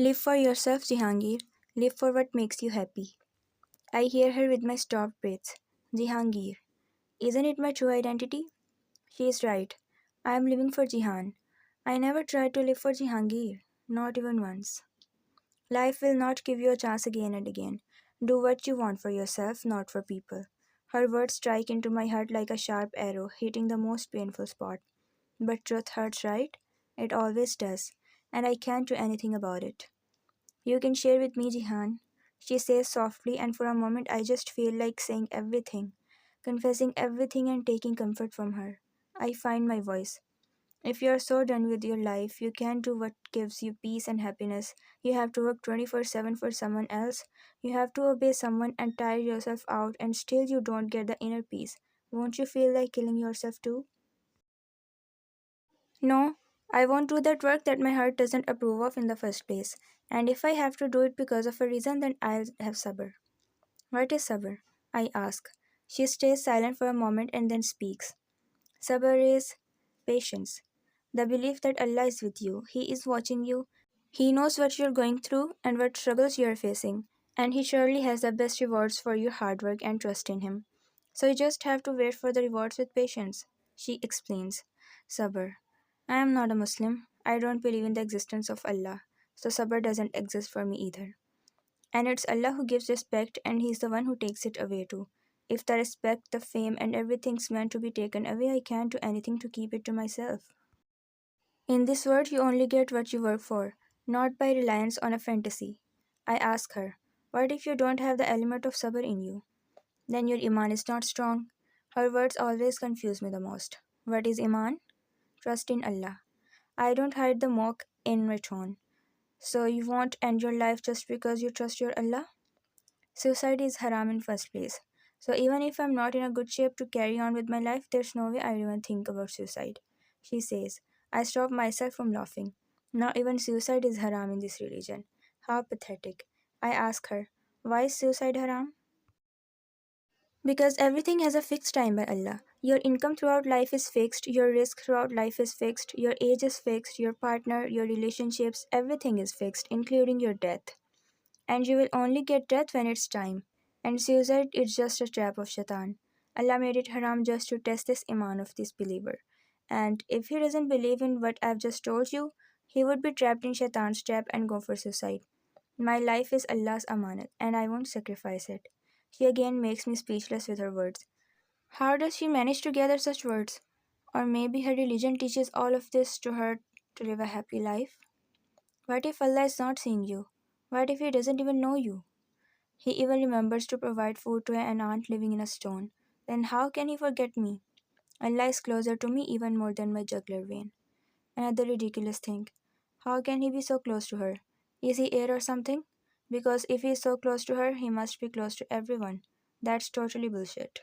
Live for yourself, Jihangir. Live for what makes you happy. I hear her with my stopped breaths. Jihangir. Isn't it my true identity? She is right. I am living for Jihan. I never tried to live for Jihangir. Not even once. Life will not give you a chance again and again. Do what you want for yourself, not for people. Her words strike into my heart like a sharp arrow, hitting the most painful spot. But truth hurts, right? It always does, and I can't do anything about it. You can share with me, Jihan, she says softly, and for a moment I just feel like saying everything, confessing everything, and taking comfort from her. I find my voice. If you are so done with your life, you can't do what gives you peace and happiness. You have to work 24/7 for someone else. You have to obey someone and tire yourself out, and still you don't get the inner peace. Won't you feel like killing yourself too? No, I won't do that work that my heart doesn't approve of in the first place. And if I have to do it because of a reason, then I'll have sabr. What is sabr? I ask. She stays silent for a moment and then speaks. Sabr is patience. The belief that Allah is with you. He is watching you. He knows what you're going through and what struggles you're facing. And He surely has the best rewards for your hard work and trust in Him. So you just have to wait for the rewards with patience. She explains. Sabr. I am not a Muslim. I don't believe in the existence of Allah. So sabr doesn't exist for me either. And it's Allah who gives respect and He's the one who takes it away too. If the respect, the fame, and everything's meant to be taken away, I can't do anything to keep it to myself. In this world, you only get what you work for, not by reliance on a fantasy. I ask her, what if you don't have the element of sabr in you? Then your iman is not strong. Her words always confuse me the most. What is iman? Trust in Allah. I don't hide the mock in my tone. So you won't end your life just because you trust your Allah? Suicide is haram in first place. So even if I'm not in a good shape to carry on with my life, there's no way I even think about suicide. She says. I stop myself from laughing. Not even suicide is haram in this religion. How pathetic. I ask her, why is suicide haram? Because everything has a fixed time by Allah. Your income throughout life is fixed, your risk throughout life is fixed, your age is fixed, your partner, your relationships, everything is fixed, including your death. And you will only get death when it's time. And suicide is just a trap of Shaitan. Allah made it haram just to test this iman of this believer. And if he doesn't believe in what I've just told you, he would be trapped in Shaitan's trap and go for suicide. My life is Allah's amanat, and I won't sacrifice it. She again makes me speechless with her words. How does she manage to gather such words? Or maybe her religion teaches all of this to her to live a happy life? What if Allah is not seeing you? What if He doesn't even know you? He even remembers to provide food to an ant living in a stone. Then how can He forget me? Allah is closer to me even more than my jugular vein. Another ridiculous thing. How can He be so close to her? Is He air or something? Because if He is so close to her, He must be close to everyone. That's totally bullshit.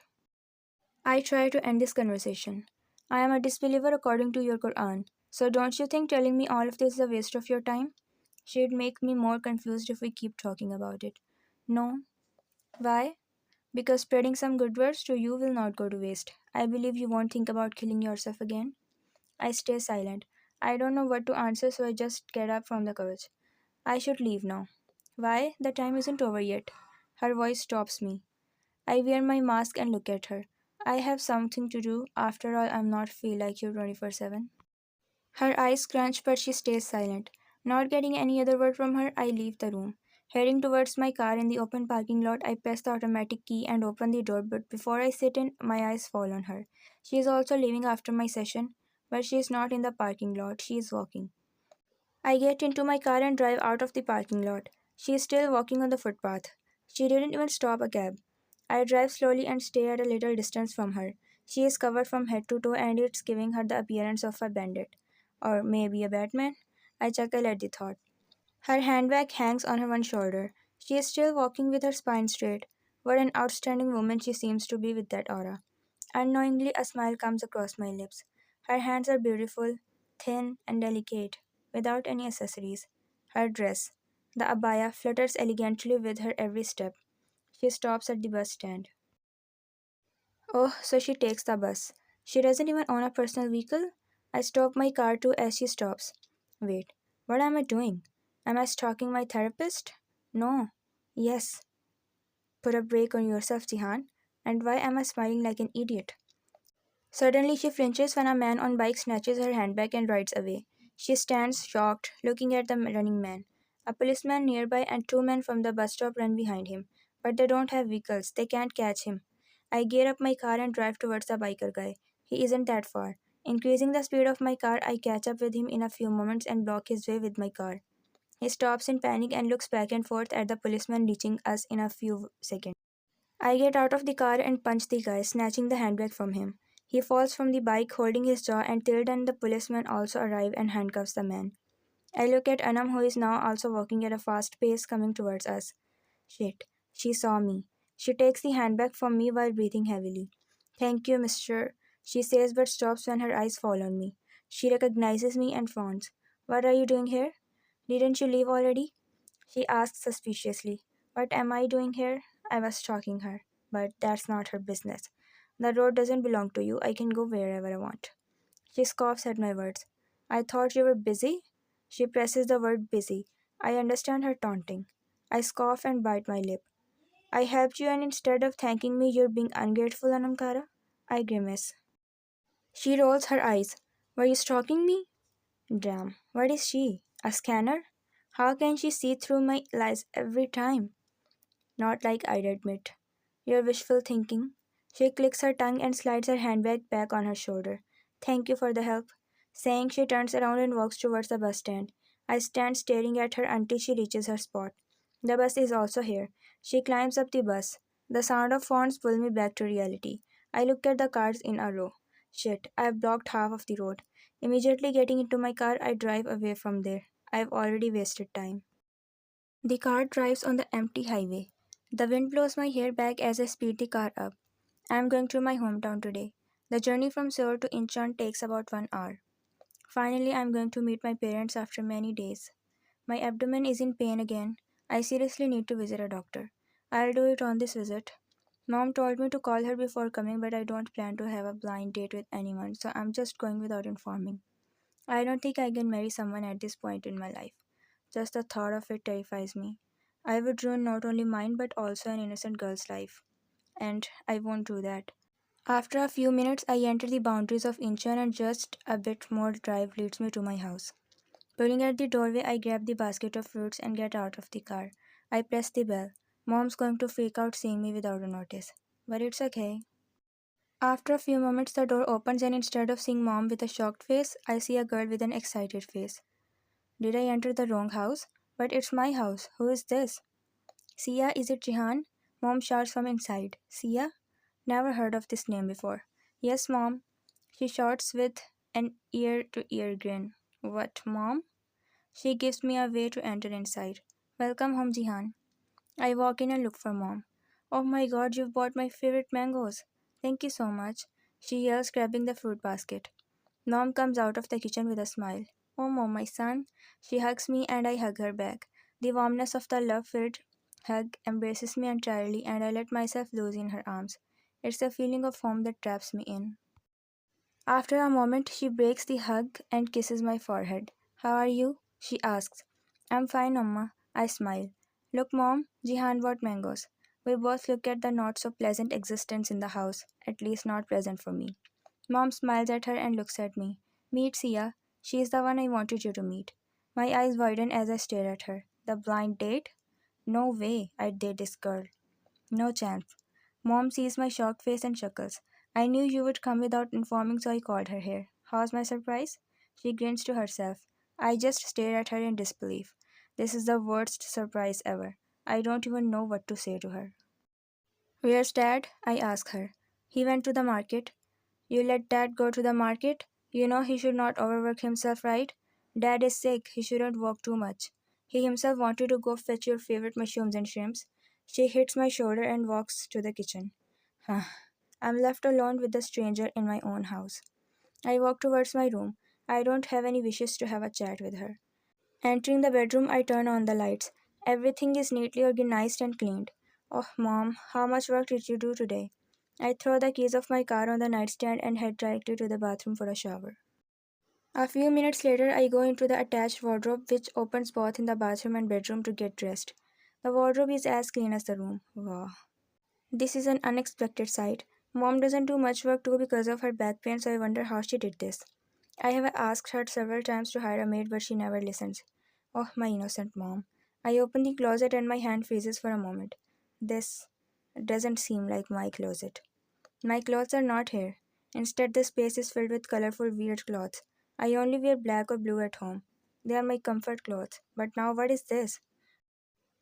I try to end this conversation. I am a disbeliever according to your Quran. So don't you think telling me all of this is a waste of your time? She'd make me more confused if we keep talking about it. No. Why? Because spreading some good words to you will not go to waste. I believe you won't think about killing yourself again. I stay silent. I don't know what to answer, so I just get up from the couch. I should leave now. Why? The time isn't over yet. Her voice stops me. I wear my mask and look at her. I have something to do. After all, I'm not feel like you 24/7. Her eyes clench, but she stays silent. Not getting any other word from her, I leave the room. Heading towards my car in the open parking lot, I press the automatic key and open the door, but before I sit in, my eyes fall on her. She is also leaving after my session, but she is not in the parking lot, she is walking. I get into my car and drive out of the parking lot. She is still walking on the footpath. She didn't even stop a cab. I drive slowly and stay at a little distance from her. She is covered from head to toe and it's giving her the appearance of a bandit. Or maybe a Batman? I chuckle at the thought. Her handbag hangs on her one shoulder. She is still walking with her spine straight. What an outstanding woman she seems to be with that aura. Unknowingly, a smile comes across my lips. Her hands are beautiful, thin, and delicate, without any accessories. Her dress, the abaya, flutters elegantly with her every step. She stops at the bus stand. Oh, so she takes the bus. She doesn't even own a personal vehicle? I stop my car too as she stops. Wait, what am I doing? Am I stalking my therapist? No. Yes. Put a break on yourself, Jihan. And why am I smiling like an idiot? Suddenly, she flinches when a man on bike snatches her handbag and rides away. She stands shocked, looking at the running man. A policeman nearby and two men from the bus stop run behind him, but they don't have vehicles. They can't catch him. I gear up my car and drive towards the biker guy. He isn't that far. Increasing the speed of my car, I catch up with him in a few moments and block his way with my car. He stops in panic and looks back and forth at the policeman reaching us in a few seconds. I get out of the car and punch the guy, snatching the handbag from him. He falls from the bike, holding his jaw, and till then the policeman also arrives and handcuffs the man. I look at Anam, who is now also walking at a fast pace, coming towards us. Shit, she saw me. She takes the handbag from me while breathing heavily. Thank you, mister, she says, but stops when her eyes fall on me. She recognizes me and frowns. What are you doing here? Didn't you leave already? She asked suspiciously. What am I doing here? I was stalking her. But that's not her business. The road doesn't belong to you. I can go wherever I want. She scoffs at my words. I thought you were busy? She presses the word busy. I understand her taunting. I scoff and bite my lip. I helped you, and instead of thanking me, you're being ungrateful, Anamkara? I grimace. She rolls her eyes. Were you stalking me? Damn, what is she? A scanner? How can she see through my lies every time? Not like I'd admit. You're wishful thinking. She clicks her tongue and slides her handbag back on her shoulder. Thank you for the help. Saying, she turns around and walks towards the bus stand. I stand staring at her until she reaches her spot. The bus is also here. She climbs up the bus. The sound of horns pull me back to reality. I look at the cars in a row. Shit, I've blocked half of the road. Immediately getting into my car, I drive away from there. I've already wasted time. The car drives on the empty highway. The wind blows my hair back as I speed the car up. I am going to my hometown today. The journey from Seoul to Incheon takes about 1 hour. Finally, I am going to meet my parents after many days. My abdomen is in pain again. I seriously need to visit a doctor. I'll do it on this visit. Mom told me to call her before coming, but I don't plan to have a blind date with anyone, so I'm just going without informing. I don't think I can marry someone at this point in my life. Just the thought of it terrifies me. I would ruin not only mine but also an innocent girl's life. And I won't do that. After a few minutes, I enter the boundaries of Incheon and just a bit more drive leads me to my house. Pulling at the doorway, I grab the basket of fruits and get out of the car. I press the bell. Mom's going to freak out seeing me without a notice. But it's okay. After a few moments, the door opens and instead of seeing Mom with a shocked face, I see a girl with an excited face. Did I enter the wrong house? But it's my house. Who is this? Sia, is it Jihan? Mom shouts from inside. Sia? Never heard of this name before. Yes, Mom. She shouts with an ear to ear grin. What, Mom? She gives me a way to enter inside. Welcome home, Jihan. I walk in and look for Mom. Oh my god, you've bought my favorite mangoes. Thank you so much. She yells, grabbing the fruit basket. Mom comes out of the kitchen with a smile. Oh, Mom, my son. She hugs me and I hug her back. The warmness of the love filled hug embraces me entirely and I let myself loose in her arms. It's a feeling of home that traps me in. After a moment, she breaks the hug and kisses my forehead. How are you? She asks. I'm fine, Amma. I smile. Look, Mom, Jihan bought mangoes. We both look at the not so pleasant existence in the house, at least not present for me. Mom smiles at her and looks at me. Meet Sia. She is the one I wanted you to meet. My eyes widen as I stare at her. The blind date? No way I'd date this girl. No chance. Mom sees my shocked face and chuckles. I knew you would come without informing, so I called her here. How's my surprise? She grins to herself. I just stare at her in disbelief. This is the worst surprise ever. I don't even know what to say to her. Where's Dad? I ask her. He went to the market. You let Dad go to the market? You know he should not overwork himself, right? Dad is sick. He shouldn't walk too much. He himself wanted to go fetch your favorite mushrooms and shrimps. She hits my shoulder and walks to the kitchen. Huh. I'm left alone with the stranger in my own house. I walk towards my room. I don't have any wishes to have a chat with her. Entering the bedroom, I turn on the lights. Everything is neatly organized and cleaned. Oh, Mom, how much work did you do today? I throw the keys of my car on the nightstand and head directly to the bathroom for a shower. A few minutes later, I go into the attached wardrobe, which opens both in the bathroom and bedroom to get dressed. The wardrobe is as clean as the room. Wow. This is an unexpected sight. Mom doesn't do much work too because of her back pain, so I wonder how she did this. I have asked her several times to hire a maid, but she never listens. Oh, my innocent mom. I open the closet and my hand freezes for a moment. This doesn't seem like my closet. My clothes are not here. Instead, the space is filled with colorful, weird clothes. I only wear black or blue at home. They are my comfort clothes. But now, what is this?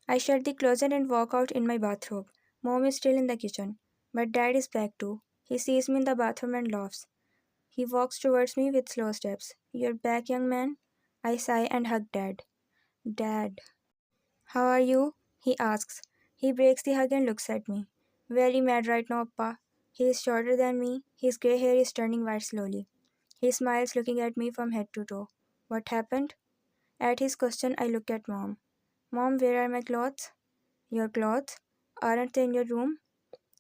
I shut the closet and walk out in my bathrobe. Mom is still in the kitchen. But Dad is back too. He sees me in the bathroom and laughs. He walks towards me with slow steps. You're back, young man? I sigh and hug Dad. Dad. How are you? He asks. He breaks the hug and looks at me. Very mad right now, Pa. He is shorter than me. His grey hair is turning white slowly. He smiles, looking at me from head to toe. What happened? At his question, I look at Mom. Mom, where are my clothes? Your clothes? Aren't they in your room?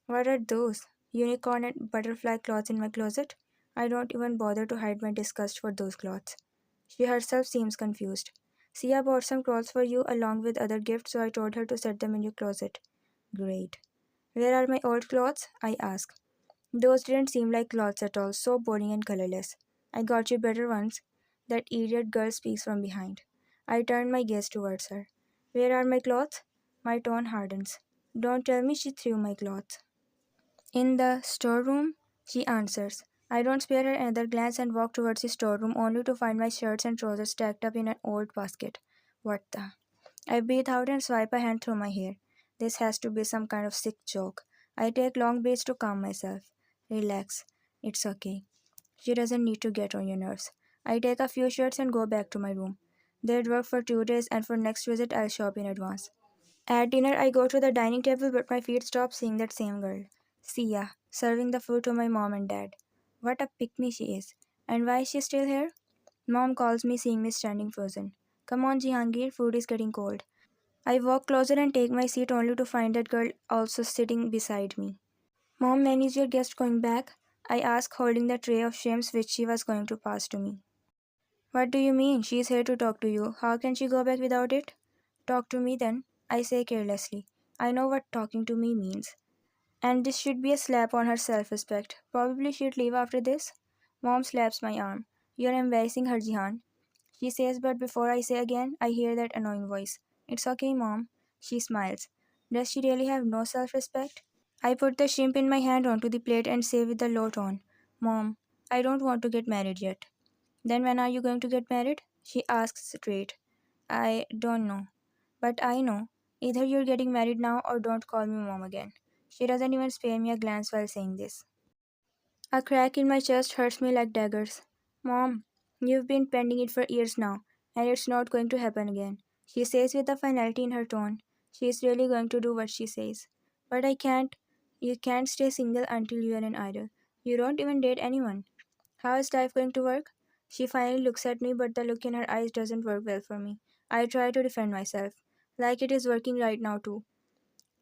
What are those? Unicorn and butterfly cloths in my closet? I don't even bother to hide my disgust for those clothes. She herself seems confused. Sia bought some clothes for you along with other gifts, so I told her to set them in your closet. Great. Where are my old clothes? I ask. Those didn't seem like clothes at all, so boring and colorless. I got you better ones. That idiot girl speaks from behind. I turn my gaze towards her. Where are my clothes? My tone hardens. Don't tell me she threw my clothes. In the storeroom, she answers. I don't spare her another glance and walk towards the storeroom only to find my shirts and trousers stacked up in an old basket. What the? I breathe out and swipe a hand through my hair. This has to be some kind of sick joke. I take long breaths to calm myself. Relax. It's okay. She doesn't need to get on your nerves. I take a few shirts and go back to my room. They'd work for 2 days, and for next visit I'll shop in advance. At dinner, I go to the dining table, but my feet stop seeing that same girl. Sia, serving the food to my mom and dad. What a pick me she is. And why is she still here? Mom calls me, seeing me standing frozen. Come on, Jihangir, food is getting cold. I walk closer and take my seat only to find that girl also sitting beside me. Mom, when is your guest going back? I ask, holding the tray of shrimps which she was going to pass to me. What do you mean? She is here to talk to you. How can she go back without it? Talk to me then, I say carelessly. I know what talking to me means. And this should be a slap on her self respect. Probably she'd leave after this. Mom slaps my arm. You're embarrassing her, Jihan. She says, but before I say again, I hear that annoying voice. It's okay, Mom. She smiles. Does she really have no self respect? I put the shrimp in my hand onto the plate and say with a low tone, Mom, I don't want to get married yet. Then when are you going to get married? She asks straight. I don't know. But I know. Either you're getting married now or don't call me mom again. She doesn't even spare me a glance while saying this. A crack in my chest hurts me like daggers. Mom, you've been pending it for years now, and it's not going to happen again. She says with a finality in her tone. She's really going to do what she says. But I can't. You can't stay single until you're an idol. You don't even date anyone. How is life going to work? She finally looks at me, but the look in her eyes doesn't work well for me. I try to defend myself, like it is working right now, too.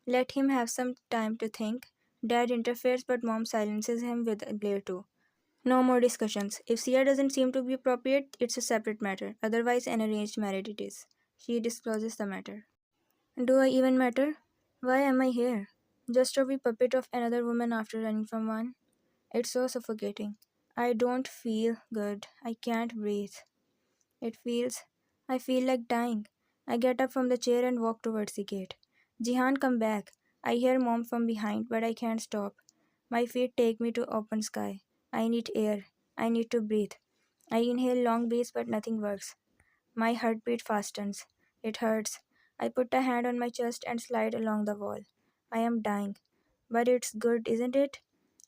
Let him have some time to think. Dad interferes, but mom silences him with a glare, too. No more discussions. If Sia doesn't seem to be appropriate, it's a separate matter. Otherwise, an arranged marriage it is. She discloses the matter. Do I even matter? Why am I here? Just a wee puppet of another woman after running from one? It's so suffocating. I don't feel good. I can't breathe. It feels. I feel like dying. I get up from the chair and walk towards the gate. Jihan, come back. I hear mom from behind, but I can't stop. My feet take me to open sky. I need air. I need to breathe. I inhale long breaths, but nothing works. My heartbeat fastens. It hurts. I put a hand on my chest and slide along the wall. I am dying. But it's good, isn't it?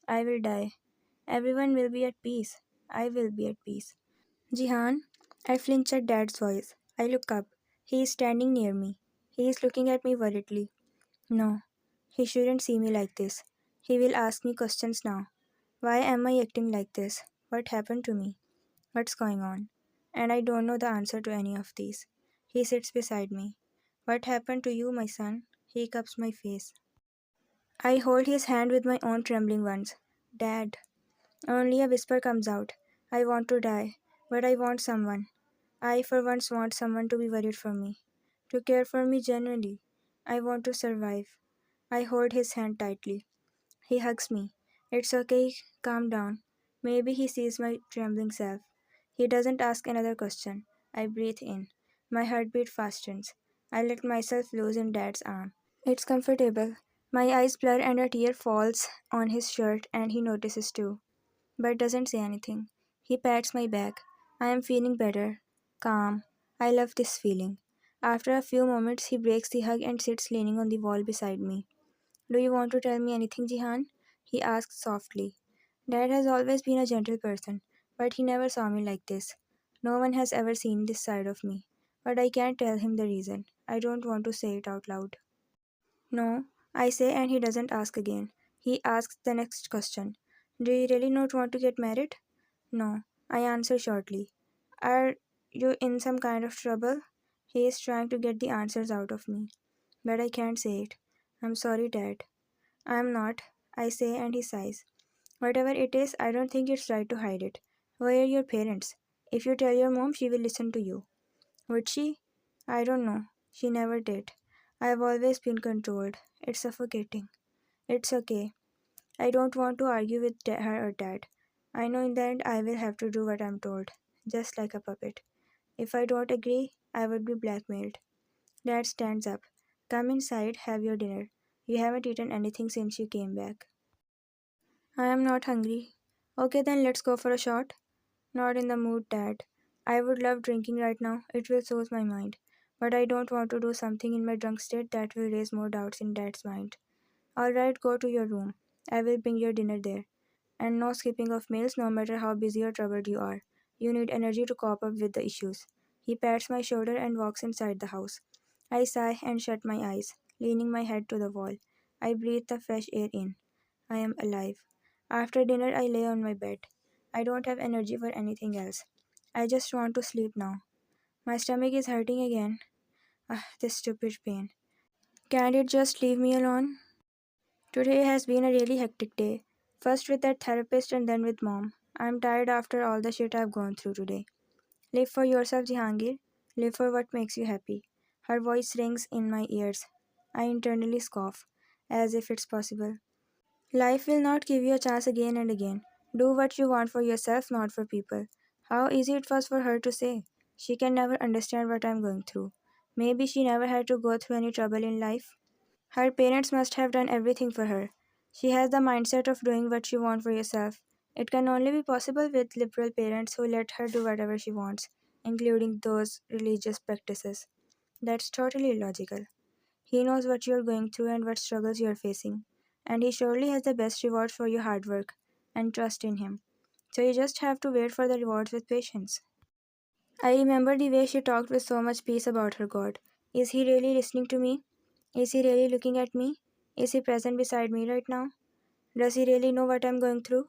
I will die. Everyone will be at peace. I will be at peace. Jihan, I flinch at Dad's voice. I look up. He is standing near me. He is looking at me worriedly. No, he shouldn't see me like this. He will ask me questions now. Why am I acting like this? What happened to me? What's going on? And I don't know the answer to any of these. He sits beside me. What happened to you, my son? He cups my face. I hold his hand with my own trembling ones. Dad. Only a whisper comes out. I want to die. But I want someone. I, for once, want someone to be worried for me, to care for me genuinely. I want to survive. I hold his hand tightly. He hugs me. It's okay, calm down. Maybe he sees my trembling self. He doesn't ask another question. I breathe in. My heartbeat fastens. I let myself loose in Dad's arm. It's comfortable. My eyes blur and a tear falls on his shirt, and he notices too, but doesn't say anything. He pats my back. I am feeling better. Calm. I love this feeling. After a few moments, he breaks the hug and sits leaning on the wall beside me. Do you want to tell me anything, Jihan? He asks softly. Dad has always been a gentle person, but he never saw me like this. No one has ever seen this side of me. But I can't tell him the reason. I don't want to say it out loud. No, I say, and he doesn't ask again. He asks the next question. Do you really not want to get married? No, I answer shortly. Are you in some kind of trouble? He is trying to get the answers out of me, but I can't say it. I'm sorry, Dad. I'm not, I say, and he sighs. Whatever it is, I don't think it's right to hide it. Where are your parents? If you tell your mom, she will listen to you. Would she? I don't know. She never did. I've always been controlled. It's suffocating. It's okay. I don't want to argue with her or dad. I know in the end I will have to do what I'm told, just like a puppet. If I don't agree, I would be blackmailed. Dad stands up. Come inside, have your dinner. You haven't eaten anything since you came back. I am not hungry. Okay, then let's go for a shot. Not in the mood, Dad. I would love drinking right now. It will soothe my mind. But I don't want to do something in my drunk state that will raise more doubts in Dad's mind. Alright, go to your room. I will bring your dinner there. And no skipping of meals no matter how busy or troubled you are. You need energy to cope up with the issues. He pats my shoulder and walks inside the house. I sigh and shut my eyes, leaning my head to the wall. I breathe the fresh air in. I am alive. After dinner, I lay on my bed. I don't have energy for anything else. I just want to sleep now. My stomach is hurting again. Ah, this stupid pain. Can't it just leave me alone? Today has been a really hectic day. First with that therapist and then with mom. I'm tired after all the shit I've gone through today. Live for yourself, Jihangir. Live for what makes you happy. Her voice rings in my ears. I internally scoff, as if it's possible. Life will not give you a chance again and again. Do what you want for yourself, not for people. How easy it was for her to say. She can never understand what I'm going through. Maybe she never had to go through any trouble in life. Her parents must have done everything for her. She has the mindset of doing what you want for yourself. It can only be possible with liberal parents who let her do whatever she wants, including those religious practices. That's totally illogical. He knows what you're going through and what struggles you're facing, and he surely has the best rewards for your hard work and trust in him. So you just have to wait for the rewards with patience. I remember the way she talked with so much peace about her God. Is he really listening to me? Is he really looking at me? Is he present beside me right now? Does he really know what I'm going through?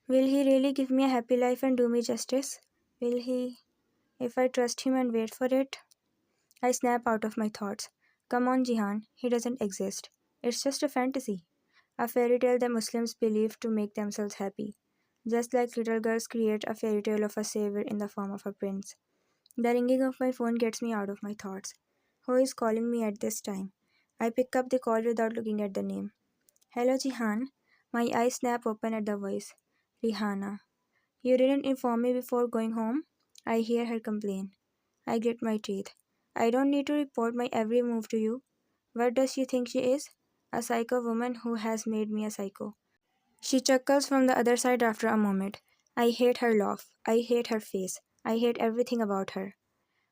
Will he really give me a happy life and do me justice? Will he, if I trust him and wait for it? I snap out of my thoughts. Come on, Jihan, he doesn't exist. It's just a fantasy. A fairy tale that Muslims believe to make themselves happy. Just like little girls create a fairy tale of a savior in the form of a prince. The ringing of my phone gets me out of my thoughts. Who is calling me at this time? I pick up the call without looking at the name. Hello, Jihan. My eyes snap open at the voice. Rihanna. You didn't inform me before going home? I hear her complain. I grit my teeth. I don't need to report my every move to you. What does she think she is? A psycho woman who has made me a psycho. She chuckles from the other side after a moment. I hate her laugh. I hate her face. I hate everything about her.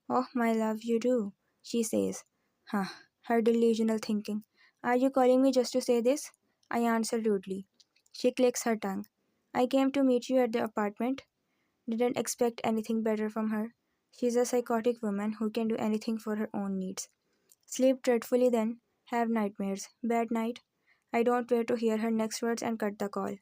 Oh, my love, you do, she says. Huh, her delusional thinking. Are you calling me just to say this? I answer rudely. She clicks her tongue. I came to meet you at the apartment. Didn't expect anything better from her. She's a psychotic woman who can do anything for her own needs. Sleep dreadfully then, have nightmares. Bad night. I don't wait to hear her next words and cut the call.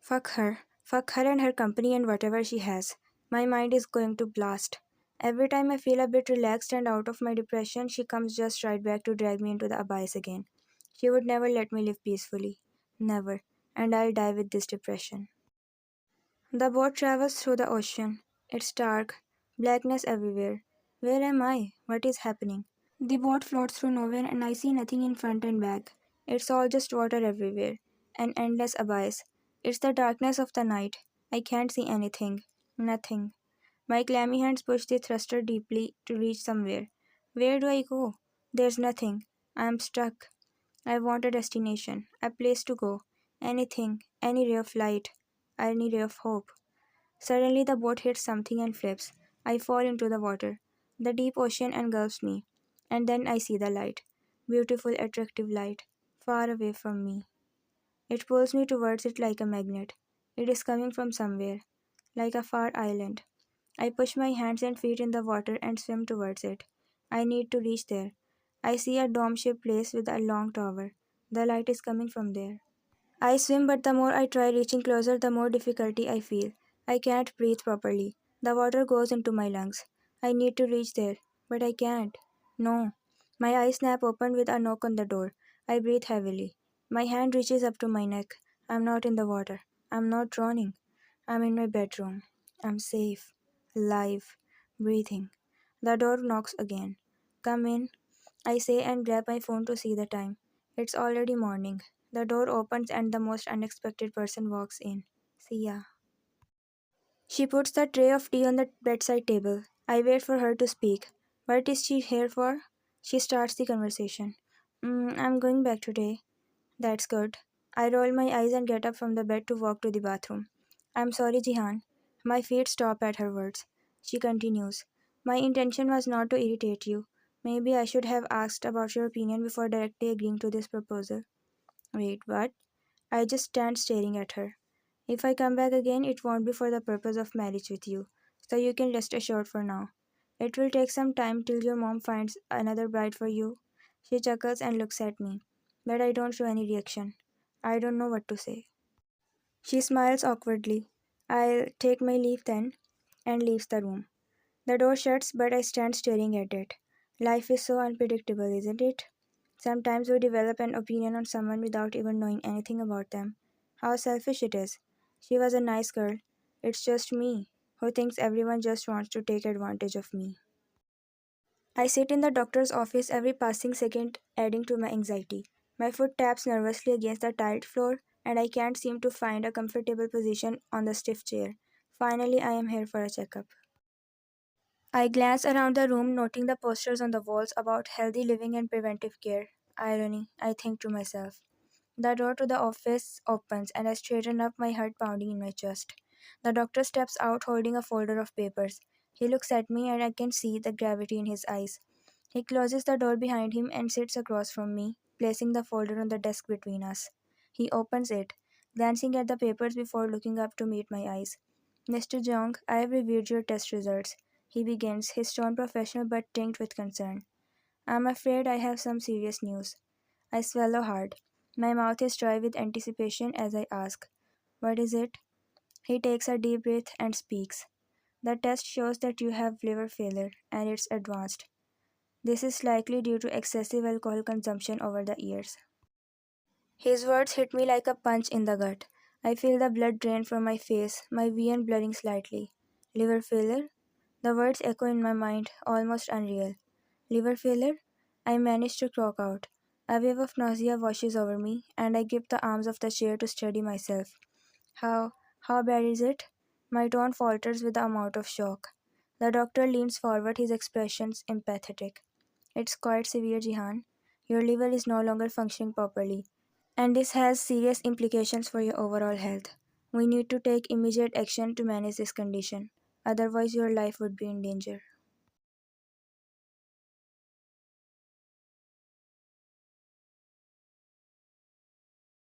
Fuck her. Fuck her and her company and whatever she has. My mind is going to blast. Every time I feel a bit relaxed and out of my depression, she comes just right back to drag me into the abyss again. She would never let me live peacefully. Never. And I'll die with this depression. The boat travels through the ocean. It's dark, blackness everywhere. Where am I? What is happening? The boat floats through nowhere and I see nothing in front and back. It's all just water everywhere. An endless abyss. It's the darkness of the night. I can't see anything. Nothing. My clammy hands push the thruster deeply to reach somewhere. Where do I go? There's nothing. I am stuck. I want a destination, a place to go. Anything, any ray of light, any ray of hope. Suddenly the boat hits something and flips. I fall into the water. The deep ocean engulfs me. And then I see the light. Beautiful, attractive light. Far away from me. It pulls me towards it like a magnet. It is coming from somewhere. Like a far island. I push my hands and feet in the water and swim towards it. I need to reach there. I see a dome shaped place with a long tower. The light is coming from there. I swim, but the more I try reaching closer, the more difficulty I feel. I can't breathe properly. The water goes into my lungs. I need to reach there, but I can't. No. My eyes snap open with a knock on the door. I breathe heavily. My hand reaches up to my neck. I'm not in the water. I'm not drowning. I'm in my bedroom. I'm safe, alive, breathing. The door knocks again. Come in, I say and grab my phone to see the time. It's already morning. The door opens and the most unexpected person walks in. Sia. She puts the tray of tea on the bedside table. I wait for her to speak. What is she here for? She starts the conversation. I'm going back today. That's good. I roll my eyes and get up from the bed to walk to the bathroom. I'm sorry, Jihan. My feet stop at her words. She continues. My intention was not to irritate you. Maybe I should have asked about your opinion before directly agreeing to this proposal. Wait, what? I just stand staring at her. If I come back again, it won't be for the purpose of marriage with you, so you can rest assured for now. It will take some time till your mom finds another bride for you. She chuckles and looks at me, but I don't show any reaction. I don't know what to say. She smiles awkwardly. I'll take my leave then, and leaves the room. The door shuts, but I stand staring at it. Life is so unpredictable, isn't it? Sometimes we develop an opinion on someone without even knowing anything about them. How selfish it is. She was a nice girl. It's just me, who thinks everyone just wants to take advantage of me. I sit in the doctor's office every passing second, adding to my anxiety. My foot taps nervously against the tiled floor, and I can't seem to find a comfortable position on the stiff chair. Finally, I am here for a checkup. I glance around the room, noting the posters on the walls about healthy living and preventive care. Irony, I think to myself. The door to the office opens, and I straighten up, my heart pounding in my chest. The doctor steps out holding a folder of papers. He looks at me, and I can see the gravity in his eyes. He closes the door behind him and sits across from me, placing the folder on the desk between us. He opens it, glancing at the papers before looking up to meet my eyes. Mr. Jong, I have reviewed your test results. He begins, his tone professional but tinged with concern. I'm afraid I have some serious news. I swallow hard. My mouth is dry with anticipation as I ask, what is it? He takes a deep breath and speaks. The test shows that you have liver failure and it's advanced. This is likely due to excessive alcohol consumption over the years. His words hit me like a punch in the gut. I feel the blood drain from my face, my vision blurring slightly. Liver failure? The words echo in my mind, almost unreal. Liver failure? I manage to croak out. A wave of nausea washes over me, and I grip the arms of the chair to steady myself. How bad is it? My tone falters with the amount of shock. The doctor leans forward, his expressions empathetic. It's quite severe, Jihan. Your liver is no longer functioning properly, and this has serious implications for your overall health. We need to take immediate action to manage this condition. Otherwise, your life would be in danger.